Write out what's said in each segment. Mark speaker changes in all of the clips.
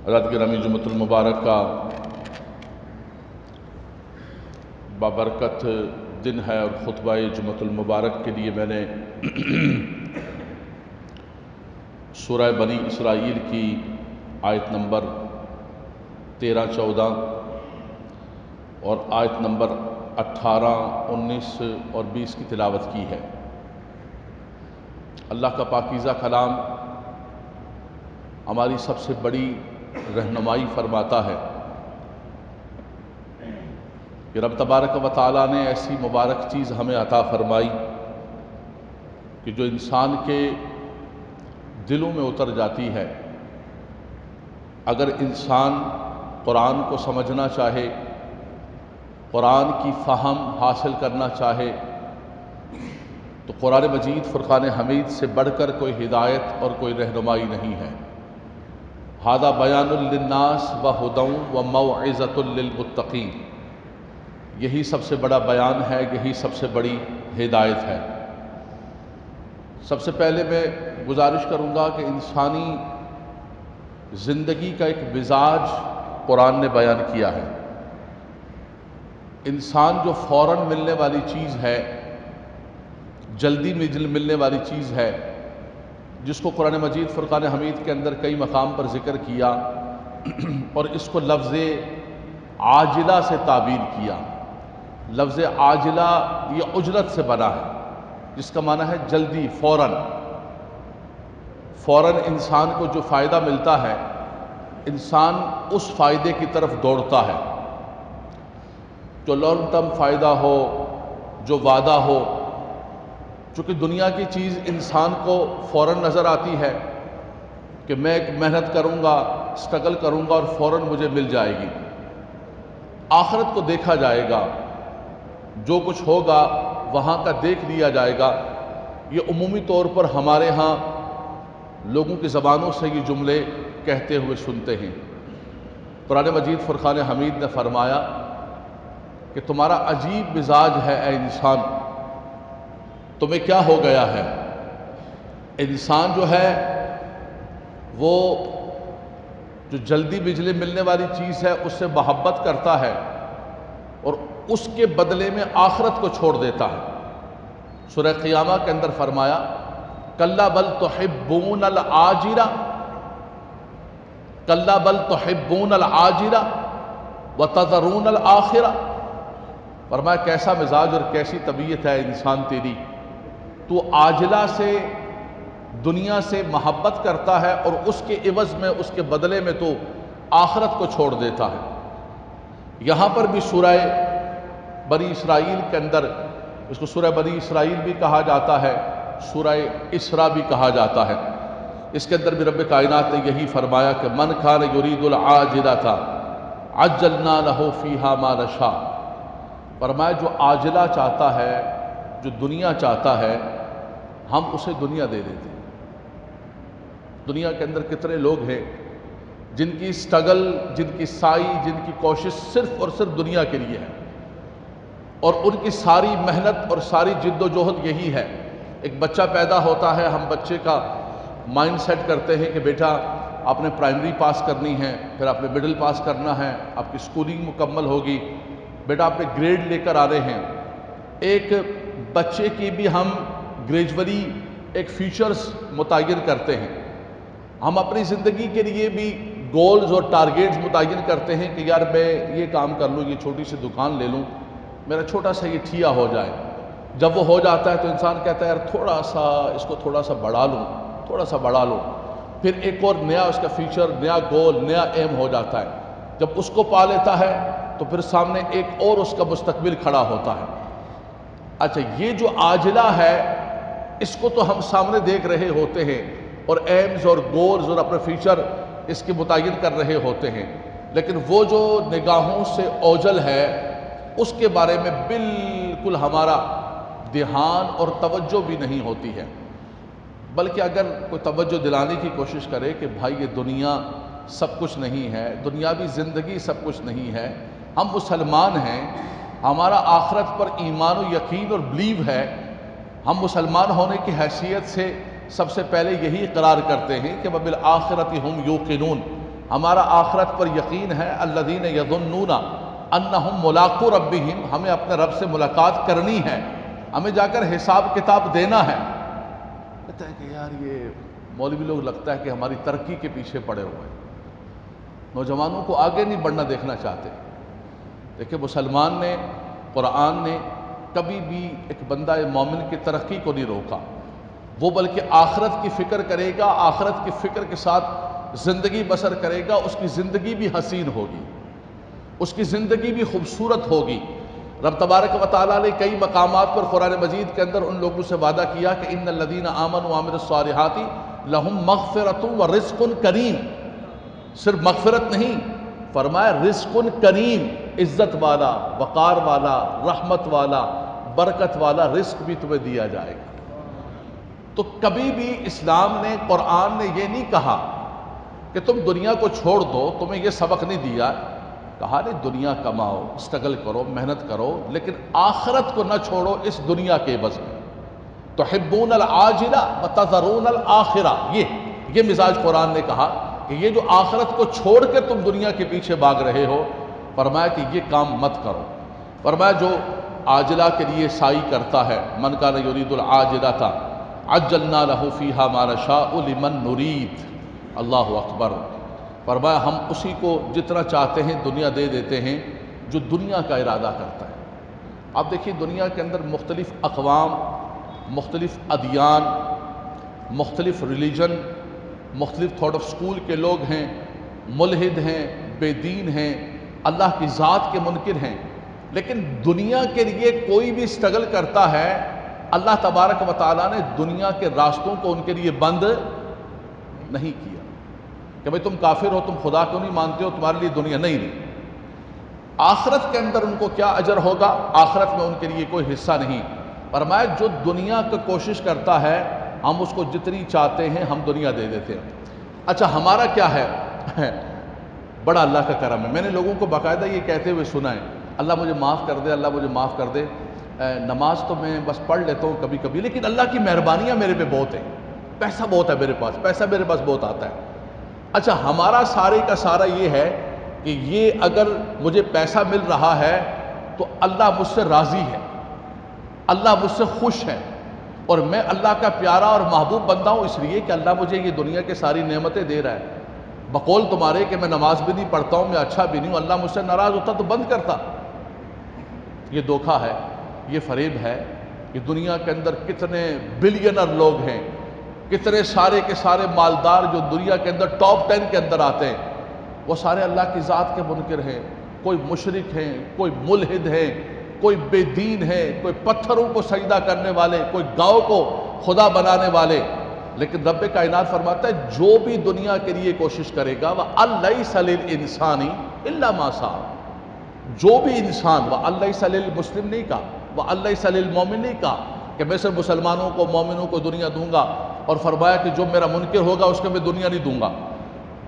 Speaker 1: حضرت گرامی جمعۃ المبارک کا بابرکت دن ہے اور خطبہ جمعۃ المبارک کے لیے میں نے سورہ بنی اسرائیل کی آیت نمبر 13، 14 اور آیت نمبر 18، 19 اور 20 کی تلاوت کی ہے۔ اللہ کا پاکیزہ کلام ہماری سب سے بڑی رہنمائی فرماتا ہے کہ رب تبارک و تعالیٰ نے ایسی مبارک چیز ہمیں عطا فرمائی کہ جو انسان کے دلوں میں اتر جاتی ہے۔ اگر انسان قرآن کو سمجھنا چاہے، قرآن کی فہم حاصل کرنا چاہے تو قرآن مجید فرقان حمید سے بڑھ کر کوئی ہدایت اور کوئی رہنمائی نہیں ہے۔ ھذا بیان للناس وہدی وموعظۃ للمتقین، یہی سب سے بڑا بیان ہے، یہی سب سے بڑی ہدایت ہے۔ سب سے پہلے میں گزارش کروں گا کہ انسانی زندگی کا ایک مزاج قرآن نے بیان کیا ہے۔ انسان جو فوراً ملنے والی چیز ہے، جلدی ملنے والی چیز ہے، جس کو قرآن مجید فرقان حمید کے اندر کئی مقام پر ذکر کیا اور اس کو لفظ عاجلہ سے تعبیر کیا۔ لفظ عاجلہ یہ اجرت سے بنا ہے، جس کا معنی ہے جلدی، فوراً انسان کو جو فائدہ ملتا ہے، انسان اس فائدے کی طرف دوڑتا ہے۔ جو لانگ ٹرم فائدہ ہو، جو وعدہ ہو، چونکہ دنیا کی چیز انسان کو فوراً نظر آتی ہے کہ میں ایک محنت کروں گا، اسٹرگل کروں گا اور فوراً مجھے مل جائے گی۔ آخرت کو دیکھا جائے گا، جو کچھ ہوگا وہاں کا دیکھ لیا جائے گا۔ یہ عمومی طور پر ہمارے ہاں لوگوں کی زبانوں سے یہ جملے کہتے ہوئے سنتے ہیں۔ قرآن مجید فرقان حمید نے فرمایا کہ تمہارا عجیب مزاج ہے اے انسان، تمہیں کیا ہو گیا ہے؟ انسان جو ہے وہ جو جلدی بجلی ملنے والی چیز ہے اس سے محبت کرتا ہے اور اس کے بدلے میں آخرت کو چھوڑ دیتا ہے۔ سورہ قیامہ کے اندر فرمایا کلا بل تحبون العاجلہ، کلا بل تحبون العاجلہ وتذرون الآخرہ۔ فرمایا کیسا مزاج اور کیسی طبیعت ہے انسان تیری، تو عاجلہ سے، دنیا سے محبت کرتا ہے اور اس کے عوض میں، اس کے بدلے میں تو آخرت کو چھوڑ دیتا ہے۔ یہاں پر بھی سورہ بنی اسرائیل کے اندر، اس کو سورہ بنی اسرائیل بھی کہا جاتا ہے، سورہ اسراء بھی کہا جاتا ہے، اس کے اندر بھی رب کائنات نے یہی فرمایا کہ من کان یرید العاجلۃ عجلنا لہ فیہا ما نشاء۔ فرمایا جو عاجلہ چاہتا ہے، جو دنیا چاہتا ہے، ہم اسے دنیا دے دیتے ہیں۔ دنیا کے اندر کتنے لوگ ہیں جن کی سٹرگل، جن کی سعی، جن کی کوشش صرف اور صرف دنیا کے لیے ہے، اور ان کی ساری محنت اور ساری جد و جہد یہی ہے۔ ایک بچہ پیدا ہوتا ہے، ہم بچے کا مائنڈ سیٹ کرتے ہیں کہ بیٹا آپ نے پرائمری پاس کرنی ہے، پھر آپ نے مڈل پاس کرنا ہے، آپ کی سکولنگ مکمل ہوگی، بیٹا آپ نے گریڈ لے کر آنے ہیں۔ ایک بچے کی بھی ہم گریجولی ایک فیچرز متعین کرتے ہیں۔ ہم اپنی زندگی کے لیے بھی گولز اور ٹارگیٹس متعین کرتے ہیں کہ یار میں یہ کام کر لوں، یہ چھوٹی سی دکان لے لوں، میرا چھوٹا سا یہ ٹھیا ہو جائے۔ جب وہ ہو جاتا ہے تو انسان کہتا ہے یار تھوڑا سا اس کو تھوڑا سا بڑھا لوں، تھوڑا سا بڑھا لوں، پھر ایک اور نیا اس کا فیچر، نیا گول، نیا ایم ہو جاتا ہے۔ جب اس کو پا لیتا ہے تو پھر سامنے ایک اور اس کا مستقبل کھڑا ہوتا ہے۔ اچھا، یہ جو عاجلہ ہے اس کو تو ہم سامنے دیکھ رہے ہوتے ہیں اور ایمز اور گولز اور اپنے فیچر اس کے متعین کر رہے ہوتے ہیں، لیکن وہ جو نگاہوں سے اوجھل ہے اس کے بارے میں بالکل ہمارا دھیان اور توجہ بھی نہیں ہوتی ہے۔ بلکہ اگر کوئی توجہ دلانے کی کوشش کرے کہ بھائی یہ دنیا سب کچھ نہیں ہے، دنیاوی زندگی سب کچھ نہیں ہے، ہم مسلمان ہیں، ہمارا آخرت پر ایمان و یقین اور بلیو ہے، ہم مسلمان ہونے کی حیثیت سے سب سے پہلے یہی اقرار کرتے ہیں کہ وَبِالْآخِرَةِ هُمْ يُوقِنُونَ، ہمارا آخرت پر یقین ہے، الذین یظنون انہم ملاقو ربہم، ہمیں اپنے رب سے ملاقات کرنی ہے، ہمیں جا کر حساب کتاب دینا ہے۔ کہتا ہے کہ یار یہ مولوی لوگ لگتا ہے کہ ہماری ترقی کے پیچھے پڑے ہوئے ہیں، نوجوانوں کو آگے نہیں بڑھنا دیکھنا چاہتے۔ دیکھیں مسلمان نے، قرآن نے کبھی بھی ایک بندہ مومن کی ترقی کو نہیں روکا، وہ بلکہ آخرت کی فکر کرے گا، آخرت کی فکر کے ساتھ زندگی بسر کرے گا، اس کی زندگی بھی حسین ہوگی، اس کی زندگی بھی خوبصورت ہوگی۔ رب تبارک و تعالیٰ نے کئی مقامات پر قرآن مجید کے اندر ان لوگوں سے وعدہ کیا کہ ان الذین آمنوا وعملوا الصالحات لہم مغفرۃ ورزق کریم، صرف مغفرت نہیں، فرمایا رزق کریم، عزت والا، وقار والا، رحمت والا، برکت والا رزق بھی تمہیں دیا جائے گا۔ تو کبھی بھی اسلام نے، قرآن نے یہ نہیں کہا کہ تم دنیا کو چھوڑ دو، تمہیں یہ سبق نہیں دیا، کہا نہیں دنیا کماؤ، اسٹرگل کرو، محنت کرو، لیکن آخرت کو نہ چھوڑو اس دنیا کے عوض میں۔ تحبون العاجلہ وتذرون الآخرہ، یہ مزاج قرآن نے کہا کہ یہ جو آخرت کو چھوڑ کے تم دنیا کے پیچھے بھاگ رہے ہو، فرمایا کہ یہ کام مت کرو۔ فرمایا جو عاجلہ کے لیے سعی کرتا ہے، من کان یرید العاجلۃ عجلنا لہ فیہا ما نشاء لمن نرید، اللہ اکبر۔ فرمایا ہم اسی کو جتنا چاہتے ہیں دنیا دے دیتے ہیں جو دنیا کا ارادہ کرتا ہے۔ آپ دیکھیے دنیا کے اندر مختلف اقوام، مختلف ادیان، مختلف ریلیجن، مختلف تھاٹ آف سکول کے لوگ ہیں، ملحد ہیں، بے دین ہیں، اللہ کی ذات کے منکر ہیں، لیکن دنیا کے لیے کوئی بھی اسٹرگل کرتا ہے، اللہ تبارک و تعالیٰ نے دنیا کے راستوں کو ان کے لیے بند نہیں کیا کہ بھئی تم کافر ہو، تم خدا کو نہیں مانتے ہو، تمہارے لیے دنیا نہیں رہی۔ آخرت کے اندر ان کو کیا اجر ہوگا؟ آخرت میں ان کے لیے کوئی حصہ نہیں۔ فرمایا جو دنیا کی کوشش کرتا ہے ہم اس کو جتنی چاہتے ہیں ہم دنیا دے دیتے ہیں۔ اچھا ہمارا کیا ہے؟ بڑا اللہ کا کرم ہے۔ میں نے لوگوں کو باقاعدہ یہ کہتے ہوئے سنا ہے، اللہ مجھے معاف کر دے، اللہ مجھے معاف کر دے، نماز تو میں بس پڑھ لیتا ہوں کبھی کبھی، لیکن اللہ کی مہربانیاں میرے پہ بہت ہیں، پیسہ بہت ہے میرے پاس، پیسہ میرے پاس بہت آتا ہے۔ اچھا ہمارا سارے کا سارا یہ ہے کہ یہ اگر مجھے پیسہ مل رہا ہے تو اللہ مجھ سے راضی ہے، اللہ مجھ سے خوش ہے، اور میں اللہ کا پیارا اور محبوب بندہ ہوں اس لیے کہ اللہ مجھے یہ دنیا کے ساری نعمتیں دے رہا ہے۔ بقول تمہارے کہ میں نماز بھی نہیں پڑھتا ہوں، میں اچھا بھی نہیں ہوں، اللہ مجھ سے ناراض ہوتا تو بند کرتا۔ یہ دھوکہ ہے، یہ فریب ہے۔ کہ دنیا کے اندر کتنے بلینر لوگ ہیں، کتنے سارے کے سارے مالدار جو دنیا کے اندر ٹاپ 10 کے اندر آتے ہیں، وہ سارے اللہ کی ذات کے منکر ہیں، کوئی مشرک ہیں، کوئی ملحد ہیں، کوئی بے دین ہے، کوئی پتھروں کو سجدہ کرنے والے، کوئی گاؤں کو خدا بنانے والے۔ لیکن رب کائنات فرماتا ہے جو بھی دنیا کے لیے کوشش کرے گا وَأَلَّيْسَ لِلْإِنسَانِ إِلَّا مَا سَعَىٰ، جو بھی انسان، وَأَلَّيْسَ لِلْمُسْلِمِ نہیں کہا، وَأَلَّيْسَ لِلْمُؤْمِنِ نہیں کہا کہ میں صرف مسلمانوں کو، مومنوں کو دنیا دوں گا، اور فرمایا کہ جو میرا منکر ہوگا اس کو میں دنیا نہیں دوں گا۔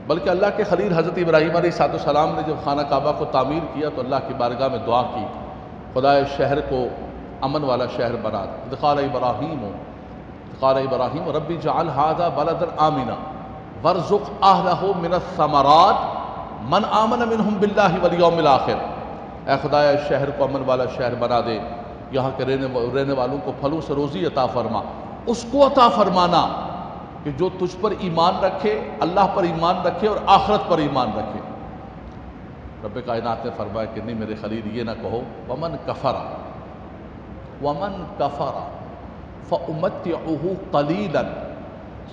Speaker 1: بلکہ اللہ کے خلیل حضرت ابراہیم علیہ السلام نے جب خانہ کعبہ کو تعمیر کیا تو اللہ کی بارگاہ میں دعا کی، خدائے شہر کو امن والا شہر بنا دے۔ قال ابراہیم ربی جعل ھذا بلدا آمنا وارزق اہلہ من الثمرات من آمن منہم باللہ والیوم الآخر، اے خدائے شہر کو امن والا شہر بنا دے، یہاں کے رہنے والوں کو پھلوں سے روزی عطا فرما۔ اس کو عطا فرمانا کہ جو تجھ پر ایمان رکھے، اللہ پر ایمان رکھے اور آخرت پر ایمان رکھے۔ رب کائنات نے فرمایا کہ نہیں میرے خلیل یہ نہ کہو، ومن کفر فأمتعه قلیلا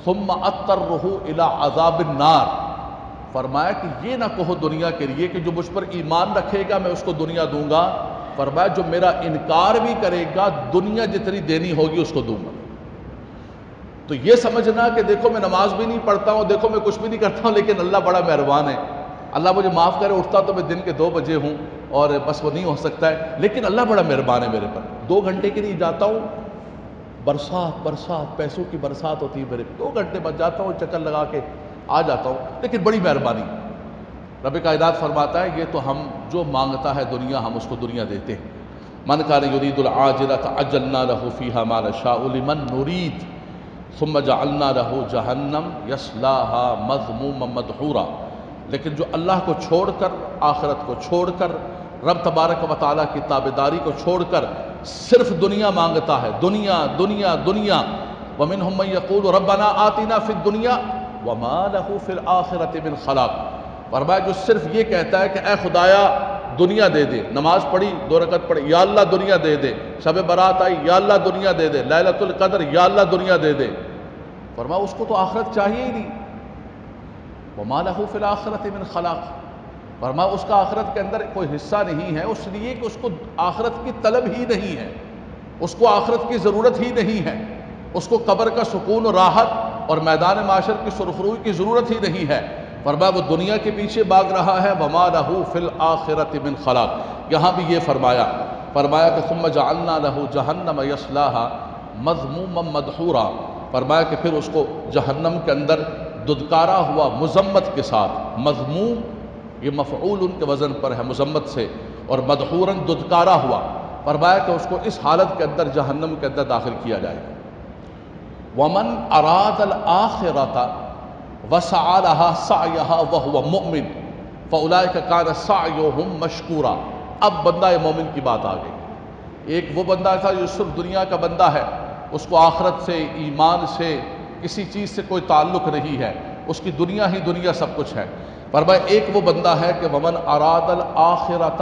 Speaker 1: ثم اضطرہ الی عذاب النار۔ فرمایا کہ یہ نہ کہو دنیا کے لیے کہ جو مجھ پر ایمان رکھے گا میں اس کو دنیا دوں گا، فرمایا جو میرا انکار بھی کرے گا دنیا جتنی دینی ہوگی اس کو دوں گا۔ تو یہ سمجھنا کہ دیکھو میں نماز بھی نہیں پڑھتا ہوں، دیکھو میں کچھ بھی نہیں کرتا ہوں، لیکن اللہ بڑا مہربان ہے، اللہ مجھے معاف کرے، اٹھتا تو میں دن کے 2 بجے ہوں اور بس وہ نہیں ہو سکتا ہے، لیکن اللہ بڑا مہربان ہے میرے پر، 2 گھنٹے کے لیے جاتا ہوں، برسات پیسوں کی برسات ہوتی ہے میرے، 2 گھنٹے بعد جاتا ہوں، چکر لگا کے آ جاتا ہوں، لیکن بڑی مہربانی۔ رب کائنات فرماتا ہے یہ تو ہم جو مانگتا ہے دنیا ہم اس کو دنیا دیتے ہیں۔ من کان یرید العاجلۃ عجلنا لہ فیہا ما نشاء لمن نرید ثم جعلنا لہ جہنم یصلاھا مذموما مدحورا۔ لیکن جو اللہ کو چھوڑ کر، آخرت کو چھوڑ کر، رب تبارک و تعالیٰ کی تابعداری کو چھوڑ کر صرف دنیا مانگتا ہے، دنیا دنیا دنیا، وَمِنْهُمْ مَنْ يَقُولُ رَبَّنَا آتِنَا فِي الدُّنْيَا وَمَا لَهُ فِي الْآخِرَةِ مِنْ خَلَاقٍ۔ فرمایا جو صرف یہ کہتا ہے کہ اے خدایا دنیا دے دے، نماز پڑھی 2 رکعت پڑھی، یا اللہ دنیا دے دے، شب برات آئی، یا اللہ دنیا دے دے، لیلۃ القدر، یا اللہ دنیا دے دے، فرمایا اس کو تو آخرت چاہیے ہی نہیں۔ وَمَا لَهُ فِي الْآخِرَةِ مِنْ خَلَاقٍ، فرمایا اس کا آخرت کے اندر کوئی حصہ نہیں ہے، اس لیے کہ اس کو آخرت کی طلب ہی نہیں ہے، اس کو آخرت کی ضرورت ہی نہیں ہے، اس کو قبر کا سکون و راحت اور میدان معاشر کی سرخروئی کی ضرورت ہی نہیں ہے، فرمایا وہ دنیا کے پیچھے بھاگ رہا ہے۔ وَمَا لَهُ فِي الْآخِرَةِ مِنْ خَلَاقٍ، یہاں بھی یہ فرمایا کہ ثُمَّ جَعَلْنَا لَهُ جَهَنَّمَ يَصْلَاهَا مَذْمُومًا مَدْحُورًا، فرمایا کہ پھر اس کو جہنم کے اندر ددکارا ہوا مذمت کے ساتھ، مذموم یہ مفعول ان کے وزن پر ہے مذمت سے، اور مدحوراً ددکارا ہوا، فرمایا کہ اس کو اس حالت کے اندر جہنم کے اندر داخل کیا جائے گا۔ وَمَنْ أَرَادَ الْآخِرَةَ وَسَعَى لَهَا سَعْيَهَا وَهُوَ مُؤْمِنٌ فَأُولَئِكَ كَانَ سَعْيُهُمْ مَشْكُورًا۔ اب بندہ مومن کی بات آ گئی۔ ایک وہ بندہ تھا جو صرف دنیا کا بندہ ہے، اس کو آخرت سے، ایمان سے، کسی چیز سے کوئی تعلق نہیں ہے، اس کی دنیا ہی دنیا سب کچھ ہے۔ فرمایا ایک وہ بندہ ہے کہ وَمَنْ أَرَادَ الْآخِرَةَ،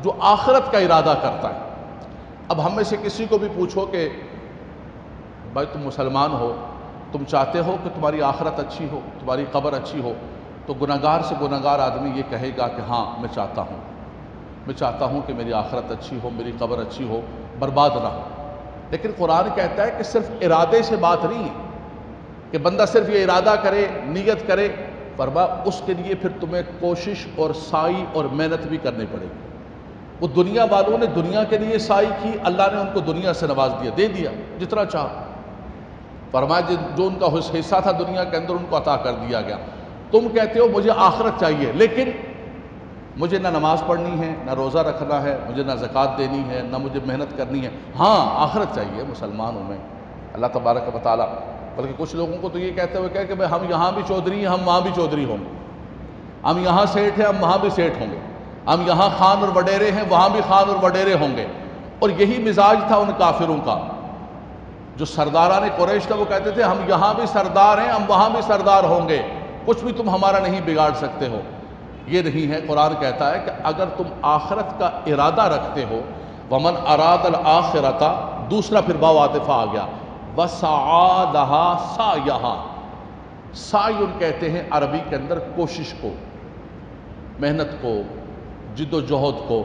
Speaker 1: جو آخرت کا ارادہ کرتا ہے۔ اب ہم میں سے کسی کو بھی پوچھو کہ بھائی تم مسلمان ہو، تم چاہتے ہو کہ تمہاری آخرت اچھی ہو، تمہاری قبر اچھی ہو، تو گنہگار سے گنہگار آدمی یہ کہے گا کہ ہاں میں چاہتا ہوں، میں چاہتا ہوں کہ میری آخرت اچھی ہو، میری قبر اچھی ہو، برباد نہ ہو۔ لیکن قرآن کہتا ہے کہ صرف ارادے سے بات نہیں ہے کہ بندہ صرف یہ ارادہ کرے، نیت کرے، فرمایا اس کے لیے پھر تمہیں کوشش اور سعی اور محنت بھی کرنی پڑے گی۔ وہ دنیا والوں نے دنیا کے لیے سعی کی، اللہ نے ان کو دنیا سے نواز دیا، دے دیا جتنا چاہا، فرمایا جو ان کا حصہ تھا دنیا کے اندر ان کو عطا کر دیا گیا۔ تم کہتے ہو مجھے آخرت چاہیے، لیکن مجھے نہ نماز پڑھنی ہے، نہ روزہ رکھنا ہے، مجھے نہ زکوٰۃ دینی ہے، نہ مجھے محنت کرنی ہے۔ ہاں آخرت چاہیے مسلمانوں میں، اللہ تبارک و تعالیٰ، بلکہ کچھ لوگوں کو تو یہ کہتے ہوئے کہ بھئی ہم یہاں بھی چودھری ہیں، ہم وہاں بھی چودھری ہوں گے، ہم یہاں سیٹھ ہیں، ہم وہاں بھی سیٹھ ہوں گے، ہم یہاں خان اور وڈیرے ہیں، وہاں بھی خان اور وڈیرے ہوں گے۔ اور یہی مزاج تھا ان کافروں کا، جو سرداران قریش تھا، وہ کہتے تھے ہم یہاں بھی سردار ہیں، ہم وہاں بھی سردار ہوں گے، کچھ بھی تم ہمارا نہیں بگاڑ سکتے ہو۔ یہ نہیں ہے، قرآن کہتا ہے کہ اگر تم آخرت کا ارادہ رکھتے ہو، وَمَنْ أَرَادَ الْآخِرَةَ، دوسرا پھر واو عاطفہ آ گیا، وَسَعَى لَهَا سَعْيَهَا، سعی کہتے ہیں عربی کے اندر کوشش کو، محنت کو، جد و جہد کو،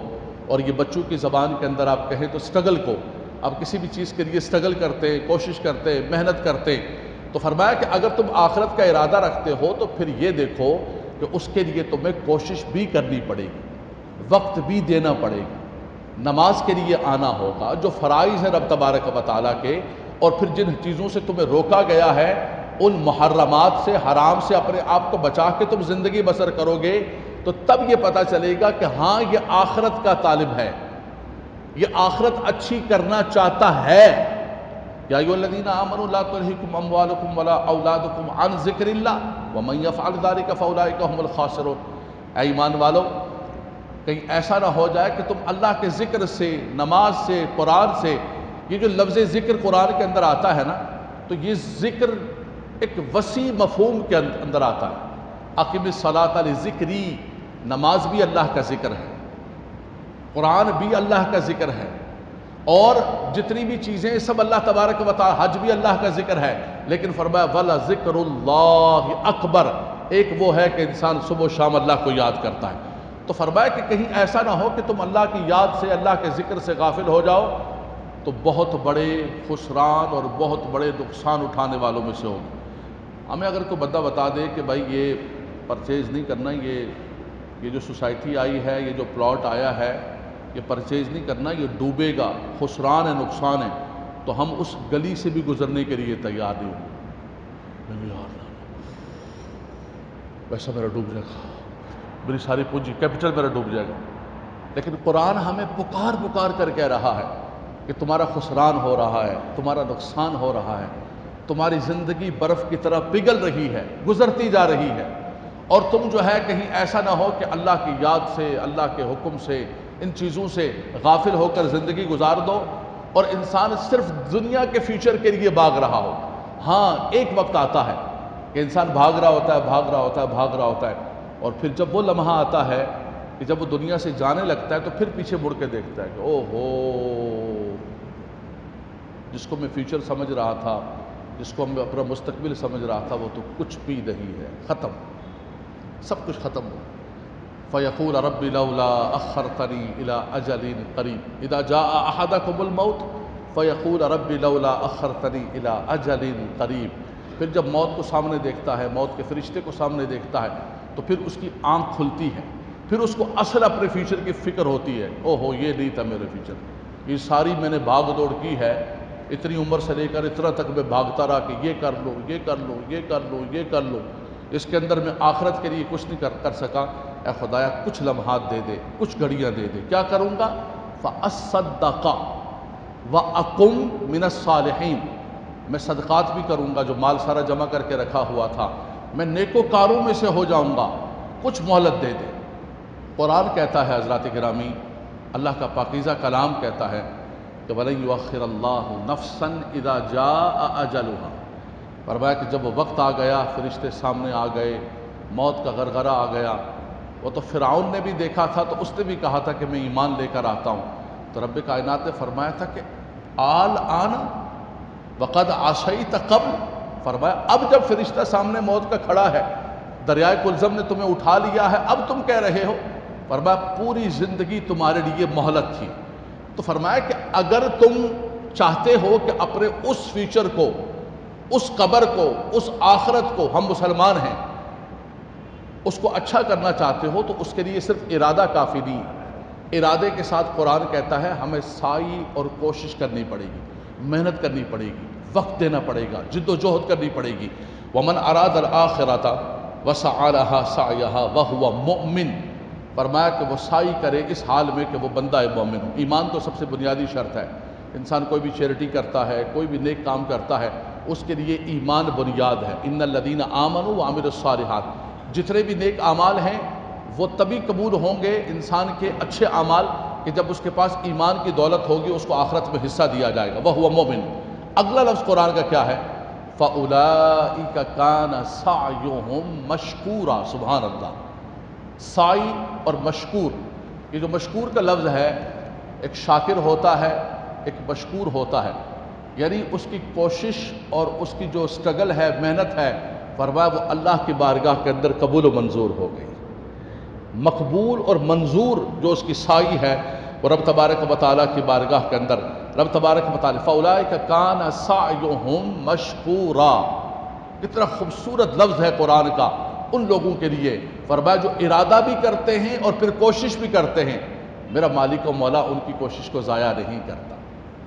Speaker 1: اور یہ بچوں کی زبان کے اندر آپ کہیں تو سٹرگل کو، آپ کسی بھی چیز کے لیے سٹرگل کرتے ہیں، کوشش کرتے ہیں، محنت کرتے ہیں۔ تو فرمایا کہ اگر تم آخرت کا ارادہ رکھتے ہو تو پھر یہ دیکھو کہ اس کے لیے تمہیں کوشش بھی کرنی پڑے گی، وقت بھی دینا پڑے گا، نماز کے لیے آنا ہوگا، جو فرائض ہیں رب تبارک و تعالیٰ کے، اور پھر جن چیزوں سے تمہیں روکا گیا ہے ان محرمات سے، حرام سے اپنے آپ کو بچا کے تم زندگی بسر کرو گے، تو تب یہ پتہ چلے گا کہ ہاں یہ آخرت کا طالب ہے، یہ آخرت اچھی کرنا چاہتا ہے۔ یا ایھا الذین آمنوا لا تلہکم اموالکم ولا اولادکم عن ذکر اللہ ومن یفعل ذلک فاولئک هم الخاسرون۔ اے ایمان والو، کہیں ایسا نہ ہو جائے کہ تم اللہ کے ذکر سے، نماز سے، قرآن سے، یہ جو لفظ ذکر قرآن کے اندر آتا ہے نا، تو یہ ذکر ایک وسیع مفہوم کے اندر آتا ہے۔ اقم الصلاۃ لذکری، نماز بھی اللہ کا ذکر ہے، قرآن بھی اللہ کا ذکر ہے، اور جتنی بھی چیزیں سب اللہ تبارک و تعالی، حج بھی اللہ کا ذکر ہے، لیکن فرمایا وَلَذِكْرُ اللَّهِ اکبر، ایک وہ ہے کہ انسان صبح و شام اللہ کو یاد کرتا ہے۔ تو فرمایا کہ کہیں ایسا نہ ہو کہ تم اللہ کی یاد سے، اللہ کے ذکر سے غافل ہو جاؤ، تو بہت بڑے خسران اور بہت بڑے نقصان اٹھانے والوں میں سے ہوگا۔ ہمیں اگر کوئی بندہ بتا دے کہ بھائی یہ پرچیز نہیں کرنا، یہ جو سوسائٹی آئی ہے، یہ جو پلاٹ آیا ہے، یہ پرچیز نہیں کرنا، یہ ڈوبے گا، خسران ہے، نقصان ہے، تو ہم اس گلی سے بھی گزرنے کے لیے تیار نہیں ہوں گے۔ ویسا میرا ڈوب جائے گا، میری ساری پونجی، کیپٹل میرا ڈوب جائے گا۔ لیکن قرآن ہمیں پکار پکار کر کہہ رہا ہے کہ تمہارا خسران ہو رہا ہے، تمہارا نقصان ہو رہا ہے، تمہاری زندگی برف کی طرح پگھل رہی ہے، گزرتی جا رہی ہے، اور تم جو ہے کہیں ایسا نہ ہو کہ اللہ کی یاد سے، اللہ کے حکم سے، ان چیزوں سے غافل ہو کر زندگی گزار دو اور انسان صرف دنیا کے فیوچر کے لیے بھاگ رہا ہو۔ ہاں ایک وقت آتا ہے کہ انسان بھاگ رہا ہوتا ہے، بھاگ رہا ہوتا ہے، بھاگ رہا ہوتا ہے، اور پھر جب وہ لمحہ آتا ہے کہ جب وہ دنیا سے جانے لگتا ہے تو پھر پیچھے مڑ کے دیکھتا ہے کہ او ہو، جس کو میں فیوچر سمجھ رہا تھا، جس کو میں اپنا مستقبل سمجھ رہا تھا، وہ تو کچھ بھی نہیں ہے، ختم، سب کچھ ختم ہو۔ فَيَقُولَ رَبِّ لَوْلَا أَخَّرْتَنِي إِلَىٰ أَجَلٍ قَرِيبٍ إِذَا جَاءَ أَحَدَكُمُ الْمَوْتُ فَيَقُولَ رَبِّ لَوْلَا أَخَّرْتَنِي إِلَىٰ أَجَلٍ قَرِيبٍ۔ پھر جب موت کو سامنے دیکھتا ہے، موت کے فرشتے کو سامنے دیکھتا ہے، تو پھر اس کی آنکھ کھلتی ہے، پھر اس کو اصل اپنے فیوچر کی فکر ہوتی ہے، او ہو یہ نہیں تھا میرے فیوچر، یہ ساری میں نے بھاگ دوڑ کی ہے، اتنی عمر سے لے کر اتنا تک میں بھاگتا رہا کہ یہ کر لو، یہ کر لو، یہ کر لو، یہ کر لو، اس کے اندر میں آخرت کے لیے کچھ نہیں کر سکا۔ اے خدایا کچھ لمحات دے دے، کچھ گھڑیاں دے دے، کیا کروں گا؟ فَأَصَّدَّقَ وَأَكُن مِّنَ الصَّالِحِينَ، میں صدقات بھی کروں گا، جو مال سارا جمع کر کے رکھا ہوا تھا، میں نیکوکاروں میں سے ہو جاؤں گا، کچھ مہلت دے دے۔ قرآن کہتا ہے حضرات گرامی، اللہ کا پاکیزہ کلام کہتا ہے کہ وَلَن يُؤَخِّرَ اللَّهُ نَفْسًا إِذَا جَاءَ أَجَلُهَا، فرمایا کہ جب وہ وقت آ گیا، فرشتے سامنے آ گئے، موت کا غرغرہ آ گیا، وہ تو فرعون نے بھی دیکھا تھا، تو اس نے بھی کہا تھا کہ میں ایمان لے کر آتا ہوں، تو رب کائنات نے فرمایا تھا کہ الآن وقد عصیت قبل، فرمایا اب جب فرشتہ سامنے موت کا کھڑا ہے، دریائے کلزم نے تمہیں اٹھا لیا ہے، اب تم کہہ رہے ہو؟ فرمایا پوری زندگی تمہارے لیے مہلت تھی۔ تو فرمایا کہ اگر تم چاہتے ہو کہ اپنے اس فیوچر کو، اس قبر کو، اس آخرت کو، ہم مسلمان ہیں، اس کو اچھا کرنا چاہتے ہو، تو اس کے لیے صرف ارادہ کافی نہیں، ارادے کے ساتھ قرآن کہتا ہے ہمیں سعی اور کوشش کرنی پڑے گی، محنت کرنی پڑے گی، وقت دینا پڑے گا، جد و جہد کرنی پڑے گی۔ وَمَنْ أَرَادَ الْآخِرَةَ وَسَعَى لَهَا سَعْيَهَا وَهُوَ مُؤْمِنٌ، فرمایا کہ وہ سعی کرے اس حال میں کہ وہ بندہ مومن ہو۔ ایمان تو سب سے بنیادی شرط ہے، انسان کوئی بھی چیریٹی کرتا ہے، کوئی بھی نیک کام کرتا ہے، اس کے لیے ایمان بنیاد ہے۔ إِنَّ الَّذِينَ آمَنُوا وَعَمِلُوا الصَّالِحَاتِ، جتنے بھی نیک اعمال ہیں وہ تبھی قبول ہوں گے انسان کے اچھے اعمال کہ جب اس کے پاس ایمان کی دولت ہوگی، اس کو آخرت میں حصہ دیا جائے گا، وَهُوَ مُؤْمِنٌ۔ اگلا لفظ قرآن کا کیا ہے؟ فَأُولَئِكَ كَانَ سَعْيُهُمْ مَشْكُورًا، سبحان اللہ۔ سعی اور مشکور، یہ جو مشکور کا لفظ ہے، ایک شاکر ہوتا ہے، ایک مشکور ہوتا ہے، یعنی اس کی کوشش اور اس کی جو سٹرگل ہے، محنت ہے، فرمایا وہ اللہ کی بارگاہ کے اندر قبول و منظور ہو گئی۔ مقبول اور منظور جو اس کی سعی ہے، وہ رب تبارک و تعالیٰ کی بارگاہ کے اندر رب تبارک و تعالیٰ فَأُولَئِكَ كَانَ سَعْيُهُمْ مَشْكُورًا، کتنا خوبصورت لفظ ہے قرآن کا ان لوگوں کے لیے، فرمایا جو ارادہ بھی کرتے ہیں اور پھر کوشش بھی کرتے ہیں، میرا مالک و مولا ان کی کوشش کو ضائع نہیں کرتا۔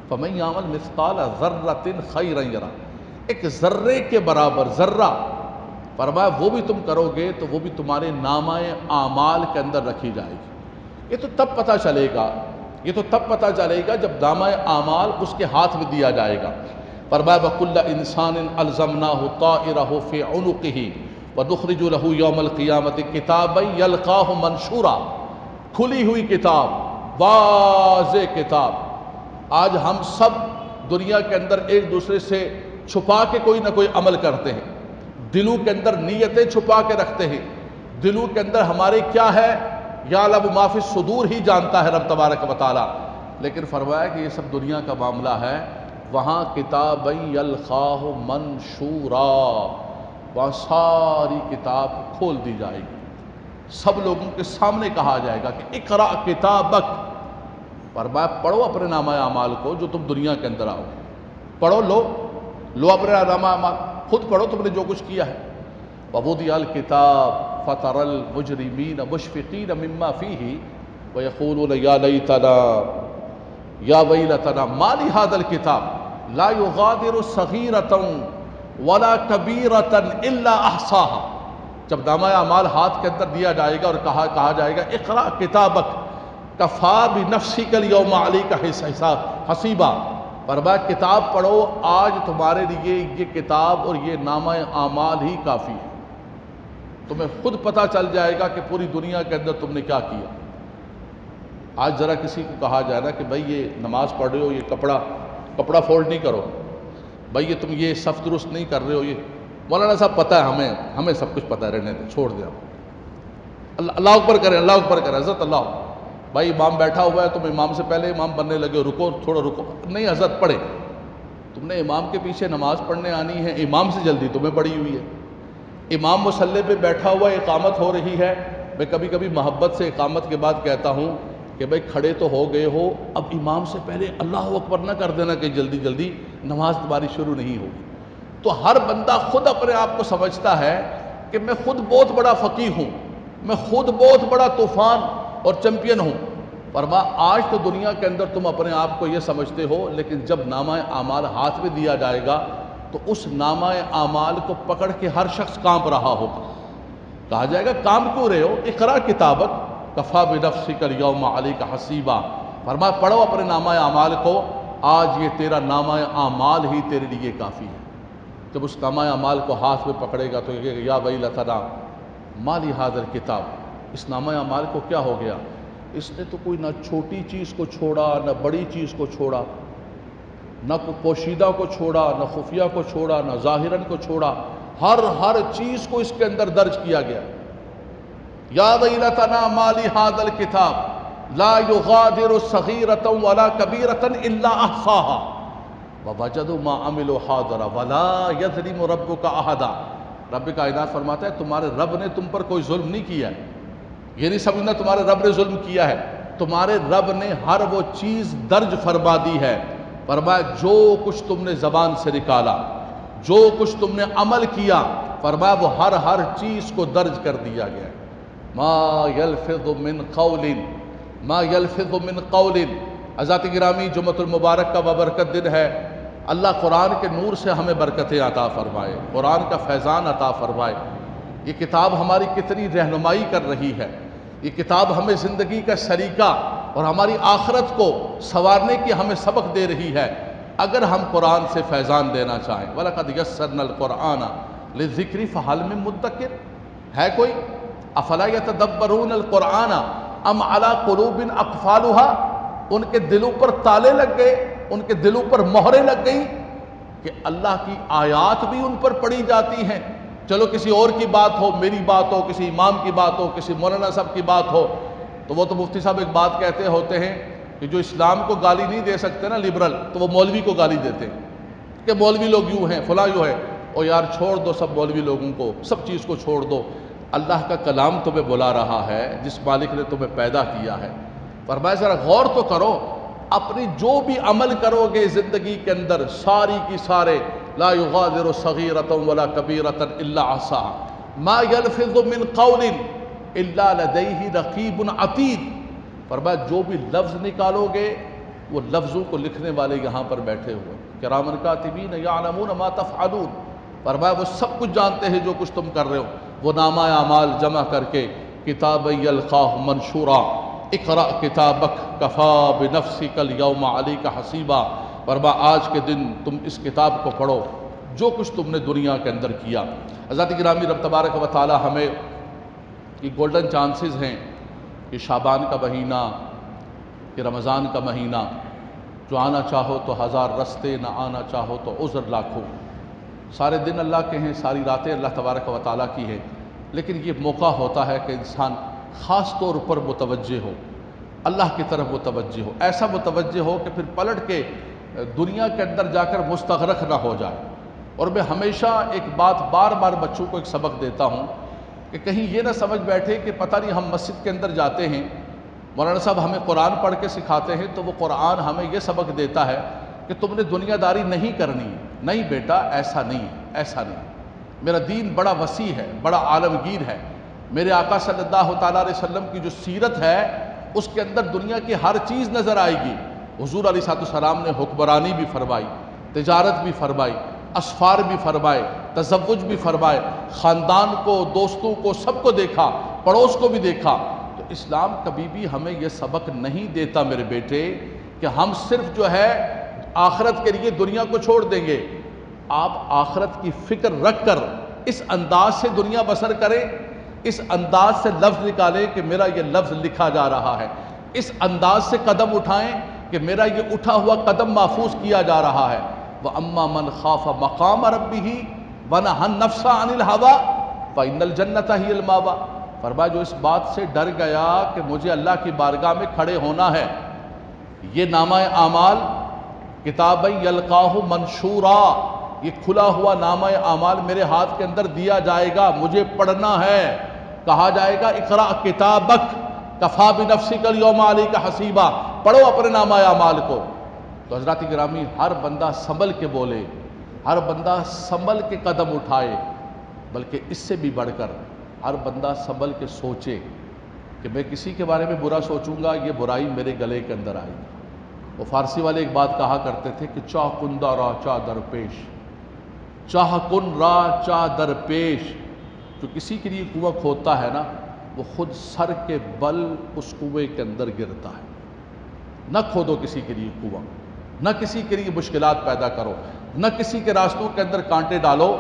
Speaker 1: فَمَن يَعْمَلْ مِثْقَالَ ذَرَّةٍ خَيْرًا يَرَهُ، ایک ذرے کے برابر ذرہ، فرمایا وہ بھی تم کرو گے تو وہ بھی تمہارے نامہ اعمال کے اندر رکھی جائے گی۔ یہ تو تب پتہ چلے گا، یہ تو تب پتہ چلے گا جب نامہ اعمال اس کے ہاتھ میں دیا جائے گا۔ فرمایا وَكُلَّ إِنسَانٍ أَلْزَمْنَاهُ طَائِرَهُ فِي عُنُقِهِ وَنُخْرِجُ لَهُ يَوْمَ الْقِيَامَةِ كِتَابًا يَلْقَاهُ مَنشُورًا، کھلی ہوئی کتاب، واضح کتاب۔ آج ہم سب دنیا کے اندر ایک دوسرے سے چھپا کے کوئی نہ کوئی عمل کرتے ہیں، دلوں کے اندر نیتیں چھپا کے رکھتے ہیں، دلوں کے اندر ہمارے کیا ہے یعلم ما فی الصدور ہی جانتا ہے رب تبارک و تعالیٰ، لیکن فرمایا کہ یہ سب دنیا کا معاملہ ہے، وہاں کتابًا یلقاہ منشورا، وہاں ساری کتاب کھول دی جائے گی، سب لوگوں کے سامنے کہا جائے گا کہ اقرأ کتابک، فرمایا پڑھو اپنے نامہ اعمال کو جو تم دنیا کے اندر آؤ، پڑھو، لو اپنے نامہ اعمال، خود پڑھو تم نے جو کچھ کیا ہے۔ وَوُضِعَ الْكِتَابُ فَتَرَى الْمُجْرِمِينَ مُشْفِقِينَ مِمَّا فِيهِ وَيَقُولُونَ يَا وَيْلَتَنَا مَا لِهَذَا الْكِتَابِ لَا يُغَادِرُ صَغِيرَةً وَلَا كَبِيرَةً إِلَّا أَحْصَاهَا، جب نامہ اعمال ہاتھ کے اندر دیا جائے گا اور کہا جائے گا اقرأ کتابک کفیٰ بنفسک اليوم علیک حسیبا، فرمایا کتاب پڑھو، آج تمہارے لیے یہ کتاب اور یہ نامہ اعمال ہی کافی ہے۔ تمہیں خود پتہ چل جائے گا کہ پوری دنیا کے اندر تم نے کیا کیا۔ آج ذرا کسی کو کہا جائے نا کہ بھائی یہ نماز پڑھ رہے ہو، یہ کپڑا فولڈ نہیں کرو، بھائی یہ تم یہ صف درست نہیں کر رہے ہو، یہ مولانا صاحب پتہ ہے ہمیں سب کچھ پتہ ہے، رہنے دیں، چھوڑ دیں اللہ اکبر کریں، اللہ اکبر کریں، حضرت اللہ بھائی امام بیٹھا ہوا ہے، تم امام سے پہلے امام بننے لگے، رکو تھوڑا رکو، نہیں حضرت پڑھے، تم نے امام کے پیچھے نماز پڑھنے آنی ہے، امام سے جلدی تمہیں پڑی ہوئی ہے، امام مصلی پہ بیٹھا ہوا اقامت ہو رہی ہے، میں کبھی کبھی محبت سے اقامت کے بعد کہتا ہوں کہ بھائی کھڑے تو ہو گئے ہو، اب امام سے پہلے اللہ اکبر نہ کر دینا کہ جلدی جلدی نماز تمہاری شروع نہیں ہوگی۔ تو ہر بندہ خود اپنے آپ کو سمجھتا ہے کہ میں خود بہت بڑا فقیہ ہوں، میں خود بہت بڑا طوفان اور چیمپئن ہوں۔ فرما آج تو دنیا کے اندر تم اپنے آپ کو یہ سمجھتے ہو، لیکن جب نامہ اعمال ہاتھ میں دیا جائے گا تو اس نامہ اعمال کو پکڑ کے ہر شخص کانپ رہا ہوگا۔ کہا جائے گا کام کیوں رہے ہو؟ اقرا کتابک کفا بنفسک الیوم علیک حسیبا، فرمایا پڑھو اپنے نامہ اعمال کو، آج یہ تیرا نامہ اعمال ہی تیرے لیے کافی ہے۔ جب اس نامہ اعمال کو ہاتھ میں پکڑے گا تو یہ کہے گا یا ویلتنا ما لی ھذا الکتاب، اس نامہ اعمال کو کیا ہو گیا؟ اس نے تو کوئی نہ چھوٹی چیز کو چھوڑا نہ بڑی چیز کو چھوڑا، نہ پوشیدہ کو چھوڑا نہ خفیہ کو چھوڑا نہ ظاہراً کو چھوڑا، ہر چیز کو اس کے اندر درج کیا گیا۔ یا ویلتنا ما لی ھذا الکتاب لا یغادر صغیرۃ ولا کبیرۃ الا احصاها ووجدوا ما عملوا حاضرا ولا یظلم ربک احدا۔ رب کائنات فرماتا ہے تمہارے رب نے تم پر کوئی ظلم نہیں کیا ہے، یہ نہیں سمجھنا تمہارے رب نے ظلم کیا ہے، تمہارے رب نے ہر وہ چیز درج فرما دی ہے۔ فرمایا جو کچھ تم نے زبان سے نکالا، جو کچھ تم نے عمل کیا، فرمایا وہ ہر چیز کو درج کر دیا گیا ہے۔ ما یلفظ من قول ما یلفظ من قول۔ حضرات گرامی جمعۃ المبارک کا بابرکت دن ہے، اللہ قرآن کے نور سے ہمیں برکتیں عطا فرمائے، قرآن کا فیضان عطا فرمائے۔ یہ کتاب ہماری کتنی رہنمائی کر رہی ہے، یہ کتاب ہمیں زندگی کا سلیقہ اور ہماری آخرت کو سنوارنے کی ہمیں سبق دے رہی ہے، اگر ہم قرآن سے فیضان دینا چاہیں۔ وَلَقَدْ يَسَّرْنَا الْقُرْآنَ لِلذِّكْرِ فَهَلْ مِن مُدَّكِرٍ، ہے کوئی؟ افلا یتدبرون القرآن ام علی قلوب اقفالها، ان کے دلوں پر تالے لگ گئے، ان کے دلوں پر مہریں لگ گئیں کہ اللہ کی آیات بھی ان پر پڑھی جاتی ہیں۔ چلو کسی اور کی بات ہو، میری بات ہو، کسی امام کی بات ہو، کسی مولانا صاحب کی بات ہو، تو وہ تو مفتی صاحب ایک بات کہتے ہوتے ہیں کہ جو اسلام کو گالی نہیں دے سکتے نا لبرل، تو وہ مولوی کو گالی دیتے ہیں کہ مولوی لوگ یوں ہیں، فلاں یوں ہے۔ او یار چھوڑ دو سب مولوی لوگوں کو، سب چیز کو چھوڑ دو، اللہ کا کلام تمہیں بلا رہا ہے، جس مالک نے تمہیں پیدا کیا ہے۔ فرمایا ذرا غور تو کرو، اپنی جو بھی عمل کرو گے زندگی کے اندر ساری کی سارے لا یغادر صغیرۃ ولا کبیرۃ الا احصاها ما یلفظ من قول الا لدیہ رقیب عتید۔ فرمایا جو بھی لفظ نکالو گے وہ لفظوں کو لکھنے والے یہاں پر بیٹھے ہوئے، کرامن کاتبین یعلمون ما تفعلون۔ فرمایا وہ سب کچھ جانتے ہیں جو کچھ تم کر رہے ہو۔ وہ نامہ اعمال جمع کر کے کتاب یلقاہ منشورا اقرأ کتابک کفا بنفسک الیوم علیک حسیبا۔ فرمایا آج کے دن تم اس کتاب کو پڑھو جو کچھ تم نے دنیا کے اندر کیا۔ حضرات گرامی رب تبارک و تعالی ہمیں یہ گولڈن چانسز ہیں کہ شعبان کا مہینہ، کہ رمضان کا مہینہ، جو آنا چاہو تو ہزار رستے، نہ آنا چاہو تو عذر لاکھوں۔ سارے دن اللہ کے ہیں، ساری راتیں اللہ تبارک و تعالیٰ کی ہیں، لیکن یہ موقع ہوتا ہے کہ انسان خاص طور پر متوجہ ہو، اللہ کی طرف متوجہ ہو، ایسا متوجہ ہو کہ پھر پلٹ کے دنیا کے اندر جا کر مستغرق نہ ہو جائے۔ اور میں ہمیشہ ایک بات بار بار بچوں کو ایک سبق دیتا ہوں کہ کہیں یہ نہ سمجھ بیٹھے کہ پتہ نہیں ہم مسجد کے اندر جاتے ہیں، مولانا صاحب ہمیں قرآن پڑھ کے سکھاتے ہیں تو وہ قرآن ہمیں یہ سبق دیتا ہے کہ تم نے دنیا داری نہیں کرنی۔ نہیں بیٹا، ایسا نہیں، ایسا نہیں۔ میرا دین بڑا وسیع ہے، بڑا عالمگیر ہے۔ میرے آقا صلی اللہ تعالیٰ علیہ وسلم کی جو سیرت ہے اس کے اندر دنیا کی ہر چیز نظر آئے گی۔ حضور علیہ السلام نے حکمرانی بھی فرمائی، تجارت بھی فرمائی، اسفار بھی فرمائے، تزوج بھی فرمائے، خاندان کو، دوستوں کو، سب کو دیکھا، پڑوس کو بھی دیکھا۔ تو اسلام کبھی بھی ہمیں یہ سبق نہیں دیتا میرے بیٹے کہ ہم صرف جو ہے آخرت کے لیے دنیا کو چھوڑ دیں گے۔ آپ آخرت کی فکر رکھ کر اس انداز سے دنیا بسر کریں اس انداز سے لفظ نکالیں کہ میرا یہ لفظ لکھا جا رہا ہے، اس انداز سے قدم اٹھائیں کہ میرا یہ اٹھا ہوا قدم محفوظ کیا جا رہا ہے۔ وَأَمَّا مَنْ خَافَ مَقَامَ رَبِّهِ وَنَهَى النَّفْسَ عَنِ الْهَوَىٰ فَإِنَّ الْجَنَّةَ هِيَ الْمَأْوَىٰ، فرمایا جو اس بات سے ڈر گیا کہ مجھے اللہ کی بارگاہ میں کھڑے ہونا ہے، یہ نامہ اعمال کتاب یلقاہ منشورا، یہ کھلا ہوا نامہ اعمال میرے ہاتھ کے اندر دیا جائے گا، مجھے پڑھنا ہے، کہا جائے گا اقرأ کتابک کفا بنفسک اليوم علیک حسیبا، پڑھو اپنے نامہ اعمال کو۔ تو حضرات گرامی، ہر بندہ سنبھل کے بولے، ہر بندہ سنبھل کے قدم اٹھائے، بلکہ اس سے بھی بڑھ کر ہر بندہ سنبھل کے سوچے کہ میں کسی کے بارے میں برا سوچوں گا، یہ برائی میرے گلے کے اندر آئے گی۔ وہ فارسی والے ایک بات کہا کرتے تھے کہ چاہ کندہ را چاہ درپیش، چاہ کن را چاہ درپیش، جو کسی کے لیے کنواں کھودتا ہے نا، وہ خود سر کے بل اس کنویں کے اندر گرتا ہے۔ نہ کھودو کسی کے لیے کنواں، نہ کسی کے لیے مشکلات پیدا کرو، نہ کسی کے راستوں کے اندر کانٹے ڈالو۔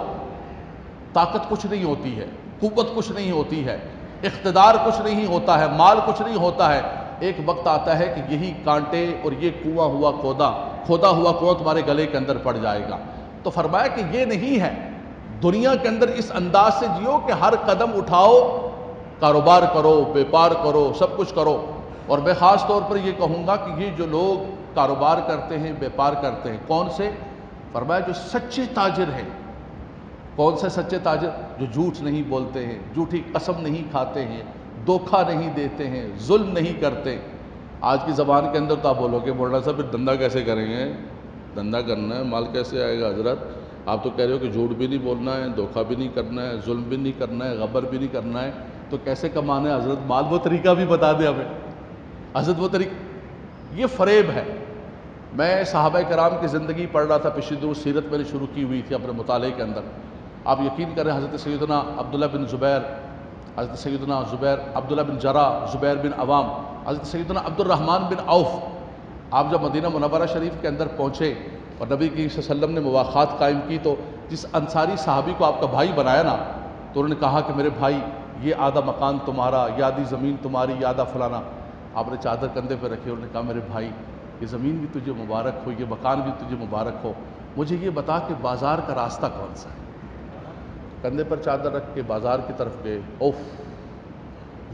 Speaker 1: طاقت کچھ نہیں ہوتی ہے، قوت کچھ نہیں ہوتی ہے، اقتدار کچھ نہیں ہوتا ہے، مال کچھ نہیں ہوتا ہے، ایک وقت آتا ہے کہ یہی کانٹے اور یہ کھودا ہوا کنواں تمہارے گلے کے اندر پڑ جائے گا۔ تو فرمایا کہ یہ نہیں ہے، دنیا کے اندر اس انداز سے جیو کہ ہر قدم اٹھاؤ، کاروبار کرو، بیپار کرو، سب کچھ کرو۔ اور میں خاص طور پر یہ کہوں گا کہ یہ جو لوگ کاروبار کرتے ہیں، بیپار کرتے ہیں، کون سے؟ فرمایا جو سچے تاجر ہیں۔ کون سے سچے تاجر؟ جو جھوٹ نہیں بولتے ہیں، جھوٹی قسم نہیں کھاتے ہیں، دھوکہ نہیں دیتے ہیں، ظلم نہیں کرتے۔ آج کی زبان کے اندر تو آپ بولو گے مولانا صاحب پھر دھندا کیسے کریں گے؟ دھندا کرنا ہے، مال کیسے آئے گا حضرت؟ آپ تو کہہ رہے ہو کہ جھوٹ بھی نہیں بولنا ہے، دھوکہ بھی نہیں کرنا ہے، ظلم بھی نہیں کرنا ہے، غبر بھی نہیں کرنا ہے، تو کیسے کمانا ہے حضرت؟ مال وہ طریقہ بھی بتا دیں ہمیں حضرت، وہ طریقہ۔ یہ فریب ہے۔ میں صحابہ کرام کی زندگی پڑھ رہا تھا، پچھلی دور سیرت میں نے شروع کی ہوئی تھی اپنے مطالعے کے اندر۔ آپ یقین کریں حضرت سیدنا عبداللہ بن زبیر، حضرت سیدنا زبیر عبداللہ بن جرح، زبیر بن عوام، حضرت سیدنا عبد الرحمن بن عوف، آپ جب مدینہ منورہ شریف کے اندر پہنچے اور نبی کریم صلی اللہ علیہ وسلم نے مواخات قائم کی، تو جس انصاری صحابی کو آپ کا بھائی بنایا نا، تو انہوں نے کہا کہ میرے بھائی یہ آدھا مکان تمہارا، یہ آدھی زمین تمہاری، یہ آدھا فلانا۔ آپ نے چادر کندھے پہ رکھی، انہوں نے کہا میرے بھائی یہ زمین بھی تجھے مبارک ہو، یہ مکان بھی تجھے مبارک ہو، مجھے یہ بتا کہ بازار کا راستہ کون سا ہے؟ کندھے پر چادر رکھ کے بازار کی طرف گئے۔ اوف!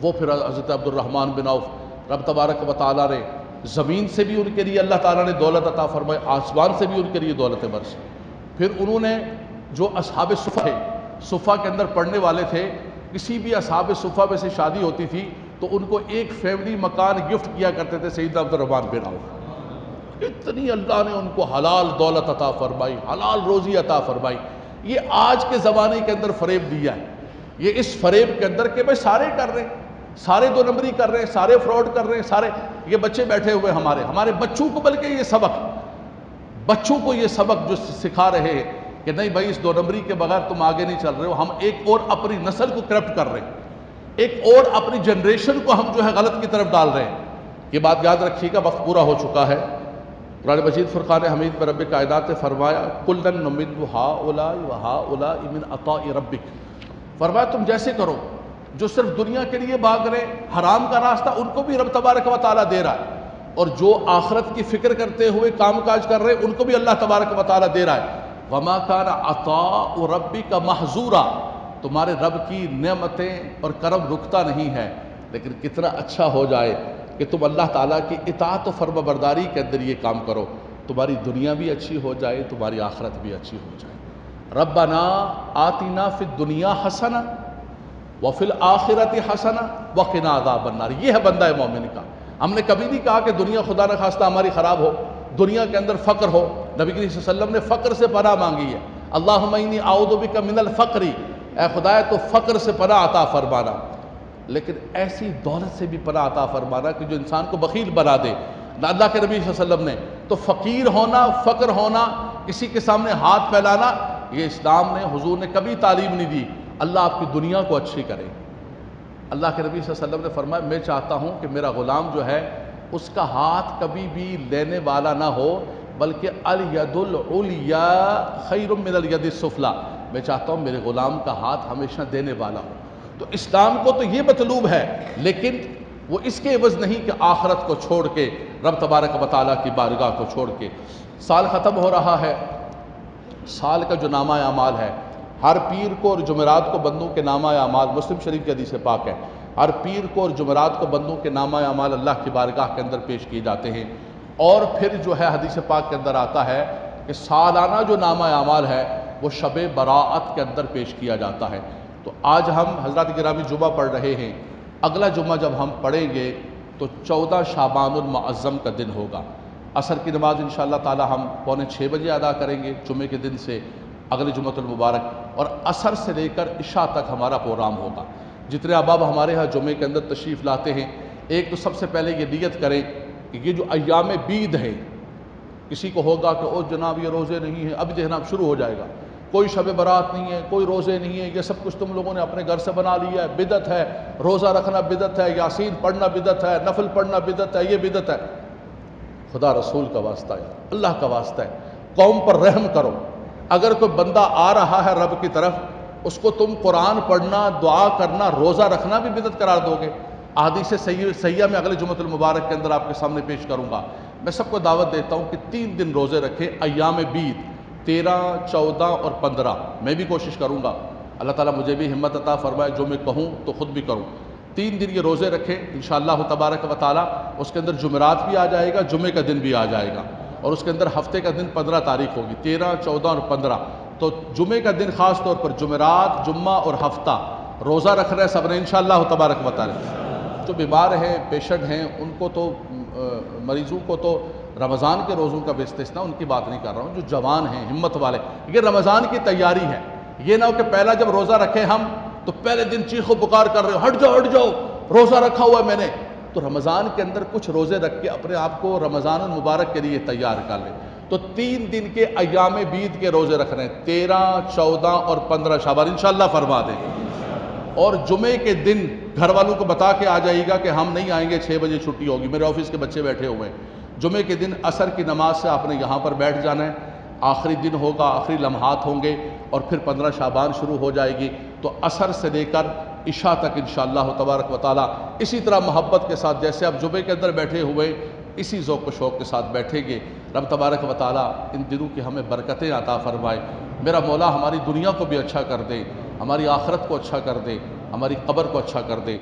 Speaker 1: وہ پھر حضرت عبد الرحمن بن عوف، رب تبارک و تعالیٰ نے زمین سے بھی ان کے لیے اللہ تعالیٰ نے دولت عطا فرمائی، آسمان سے بھی ان کے لیے دولت برسی۔ پھر انہوں نے جو اصحاب صفہ تھے، صفہ کے اندر پڑھنے والے تھے، کسی بھی اصحاب صفہ میں سے شادی ہوتی تھی تو ان کو ایک فیملی مکان گفٹ کیا کرتے تھے سیدنا عبد الرحمن بن عوف۔ اتنی اللہ نے ان کو حلال دولت عطا فرمائی، حلال روزی عطا فرمائی۔ یہ آج کے زمانے کے اندر فریب دیا ہے، یہ اس فریب کے اندر کہ بھائی سارے کر رہے ہیں، سارے دو نمبری کر رہے ہیں، سارے فراڈ کر رہے ہیں، سارے یہ بچے بیٹھے ہوئے ہمارے بچوں کو، بلکہ یہ سبق بچوں کو یہ سبق جو سکھا رہے ہیں کہ نہیں بھائی اس دو نمبری کے بغیر تم آگے نہیں چل رہے ہو، ہم ایک اور اپنی نسل کو کرپٹ کر رہے ہیں، ایک اور اپنی جنریشن کو ہم جو ہے غلط کی طرف ڈال رہے ہیں۔ یہ بات یاد رکھیے گا، وقت پورا ہو چکا ہے۔ قرآن مجید فرقان حمید میں رب کائنات نے فرمایا کُلًّا نُمِدُّ ہَٰؤُلَاءِ وَہَٰؤُلَاءِ مِنْ عَطَاءِ رَبِّكَ، فرمایا تم جیسے کرو، جو صرف دنیا کے لیے بھاگ رہے، حرام کا راستہ ان کو بھی رب تبارک و تعالیٰ دے رہا ہے، اور جو آخرت کی فکر کرتے ہوئے کام کاج کر رہے ان کو بھی اللہ تبارک و تعالیٰ دے رہا ہے۔ وَمَا كَانَ عَطَاءُ رَبِّكَ مَحْظُورًا، تمہارے رب کی نعمتیں اور کرم رکتا نہیں ہے، لیکن کتنا اچھا ہو جائے کہ تم اللہ تعالیٰ کی اطاعت و فرما برداری کے اندر یہ کام کرو، تمہاری دنیا بھی اچھی ہو جائے، تمہاری آخرت بھی اچھی ہو جائے۔ ربنا آتنا فی الدنیا حسنہ وفی الآخرۃ حسنہ وقنا عذاب النار، یہ ہے بندہ مومن کا۔ ہم نے کبھی نہیں کہا کہ دنیا خدا نخواستہ ہماری خراب ہو، دنیا کے اندر فقر ہو۔ نبی کریم صلی اللہ علیہ وسلم نے فقر سے پناہ مانگی ہے، اللہم انی اعوذ بک من الفقر، اے خدایا تو فقر سے پناہ عطا فرمانا، لیکن ایسی دولت سے بھی پناہ عطا فرمانا کہ جو انسان کو بخیل بنا دے۔ نہ اللہ کے نبی صلی اللہ علیہ وسلم نے تو فقیر ہونا، فقر ہونا، کسی کے سامنے ہاتھ پھیلانا، یہ اسلام نے، حضور نے کبھی تعلیم نہیں دی۔ اللہ آپ کی دنیا کو اچھی کرے۔ اللہ کے نبی صلی اللہ علیہ وسلم نے فرمایا میں چاہتا ہوں کہ میرا غلام جو ہے اس کا ہاتھ کبھی بھی لینے والا نہ ہو، بلکہ الید العلیٰ خیر من الید السفلیٰ، میں چاہتا ہوں میرے غلام کا ہاتھ ہمیشہ دینے والا ہو۔ تو اسلام کو تو یہ مطلوب ہے، لیکن وہ اس کے عوض نہیں کہ آخرت کو چھوڑ کے، رب تبارک و تعالیٰ کی بارگاہ کو چھوڑ کے۔ سال ختم ہو رہا ہے، سال کا جو نامہ اعمال ہے، ہر پیر کو اور جمعرات کو بندوں کے نامہ اعمال، مسلم شریف کی حدیث پاک ہے، ہر پیر کو اور جمعرات کو بندوں کے نامہ اعمال اللہ کی بارگاہ کے اندر پیش کیے جاتے ہیں۔ اور پھر جو ہے حدیث پاک کے اندر آتا ہے کہ سالانہ جو نامہ اعمال ہے وہ شب براءت کے اندر پیش کیا جاتا ہے۔ تو آج ہم حضرات گرامی جمعہ پڑھ رہے ہیں، اگلا جمعہ جب ہم پڑھیں گے تو 14 شعبان المعظم کا دن ہوگا۔ عصر کی نماز انشاءاللہ تعالی ہم 5:45 بجے ادا کریں گے جمعے کے دن سے اگلے جمعۃ المبارک، اور عصر سے لے کر عشاء تک ہمارا پروگرام ہوگا۔ جتنے احباب ہمارے ہاں جمعے کے اندر تشریف لاتے ہیں، ایک تو سب سے پہلے یہ نیت کریں کہ یہ جو ایام بید ہیں، کسی کو ہوگا کہ او جناب یہ روزے نہیں ہیں، اب جناب شروع ہو جائے گا، کوئی شب برات نہیں ہے، کوئی روزے نہیں ہے، یہ سب کچھ تم لوگوں نے اپنے گھر سے بنا لیا ہے، بدعت ہے، روزہ رکھنا بدعت ہے، یاسین پڑھنا بدعت ہے، نفل پڑھنا بدعت ہے، یہ بدعت ہے۔ خدا رسول کا واسطہ ہے، اللہ کا واسطہ ہے، قوم پر رحم کرو۔ اگر کوئی بندہ آ رہا ہے رب کی طرف، اس کو تم قرآن پڑھنا، دعا کرنا، روزہ رکھنا بھی بدعت قرار دو گے۔ احادیث صحیحہ میں اگلے جمعۃ المبارک کے اندر آپ کے سامنے پیش کروں گا۔ میں سب کو دعوت دیتا ہوں کہ 3 دن روزے رکھیں، ایام بید 13، 14 اور 15۔ میں بھی کوشش کروں گا، اللہ تعالیٰ مجھے بھی ہمت عطا فرمائے، جو میں کہوں تو خود بھی کروں۔ 3 دن یہ روزے رکھیں انشاءاللہ تبارک و تعالیٰ۔ اس کے اندر جمعرات بھی آ جائے گا، جمعے کا دن بھی آ جائے گا، اور اس کے اندر ہفتے کا دن 15 تاریخ ہوگی، 13، 14 اور 15۔ تو جمعے کا دن خاص طور پر جمعرات، جمعہ اور ہفتہ روزہ رکھنا ہے سب نے انشاءاللہ تبارک و تعالیٰ۔ جو بیمار ہیں، پیشنٹ ہیں، ان کو تو مریضوں کو تو رمضان کے روزوں کا بھی استثناء، ان کی بات نہیں کر رہا ہوں، جو جوان ہیں، ہمت والے، یہ رمضان کی تیاری ہے۔ یہ نہ ہو کہ پہلا جب روزہ رکھے ہم تو پہلے دن چیخ و پکار کر رہے ہو، ہٹ جاؤ ہٹ جاؤ، روزہ رکھا ہوا ہے میں نے۔ تو رمضان کے اندر کچھ روزے رکھ کے اپنے آپ کو رمضان المبارک کے لیے تیار کر لیں۔ تو 3 دن کے ایام بید کے روزے رکھ رہے ہیں، 13، 14 اور 15 شعبان انشاءاللہ فرما دیں۔ اور جمعے کے دن گھر والوں کو بتا کے آ جائیے گا کہ ہم نہیں آئیں گے، 6 بجے چھٹی ہوگی، میرے آفس کے بچے بیٹھے ہوئے ہیں۔ جمعے کے دن عصر کی نماز سے آپ نے یہاں پر بیٹھ جانا ہے، آخری دن ہوگا، آخری لمحات ہوں گے، اور پھر 15 شعبان شروع ہو جائے گی۔ تو عصر سے لے کر عشاء تک انشاءاللہ تبارک و تعالیٰ اسی طرح محبت کے ساتھ جیسے آپ جمعے کے اندر بیٹھے ہوئے، اسی ذوق و شوق کے ساتھ بیٹھیں گے۔ رب تبارک و تعالیٰ ان دنوں کی ہمیں برکتیں عطا فرمائے۔ میرا مولا ہماری دنیا کو بھی اچھا کر دے، ہماری آخرت کو اچھا کر دے، ہماری قبر کو اچھا کر دے۔